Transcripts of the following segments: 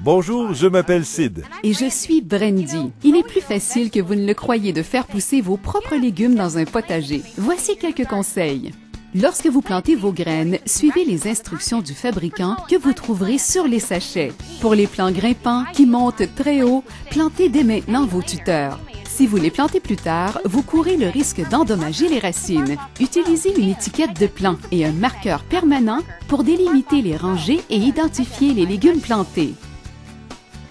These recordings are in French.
Bonjour, je m'appelle Sid. Et je suis Brandy. Il est plus facile que vous ne le croyez de faire pousser vos propres légumes dans un potager. Voici quelques conseils. Lorsque vous plantez vos graines, suivez les instructions du fabricant que vous trouverez sur les sachets. Pour les plants grimpants qui montent très haut, plantez dès maintenant vos tuteurs. Si vous les plantez plus tard, vous courez le risque d'endommager les racines. Utilisez une étiquette de plant et un marqueur permanent pour délimiter les rangées et identifier les légumes plantés.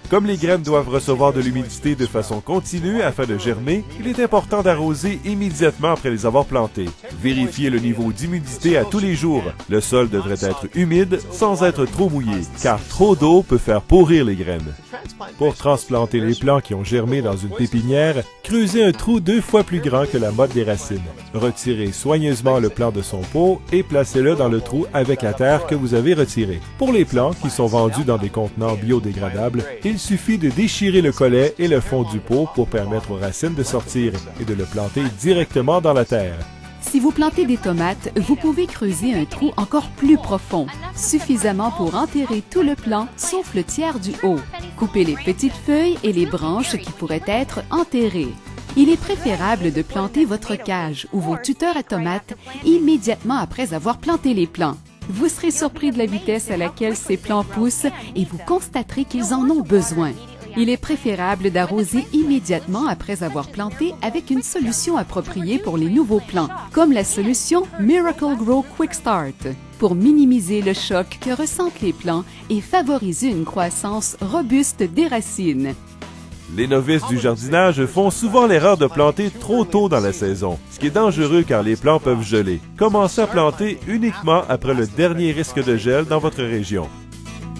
Comme les graines doivent recevoir de l'humidité de façon continue afin de germer, il est important d'arroser immédiatement après les avoir plantées. Vérifiez le niveau d'humidité à tous les jours. Le sol devrait être humide sans être trop mouillé, car trop d'eau peut faire pourrir les graines. Pour transplanter les plants qui ont germé dans une pépinière, creusez un trou 2 fois plus grand que la motte des racines. Retirez soigneusement le plant de son pot et placez-le dans le trou avec la terre que vous avez retirée. Pour les plants qui sont vendus dans des contenants biodégradables, il suffit de déchirer le collet et le fond du pot pour permettre aux racines de sortir et de le planter directement dans la terre. Si vous plantez des tomates, vous pouvez creuser un trou encore plus profond, suffisamment pour enterrer tout le plant, sauf le tiers du haut. Coupez les petites feuilles et les branches qui pourraient être enterrées. Il est préférable de planter votre cage ou vos tuteurs à tomates immédiatement après avoir planté les plants. Vous serez surpris de la vitesse à laquelle ces plants poussent et vous constaterez qu'ils en ont besoin. Il est préférable d'arroser immédiatement après avoir planté avec une solution appropriée pour les nouveaux plants, comme la solution Miracle-Gro Quick Start, pour minimiser le choc que ressentent les plants et favoriser une croissance robuste des racines. Les novices du jardinage font souvent l'erreur de planter trop tôt dans la saison, ce qui est dangereux car les plants peuvent geler. Commencez à planter uniquement après le dernier risque de gel dans votre région.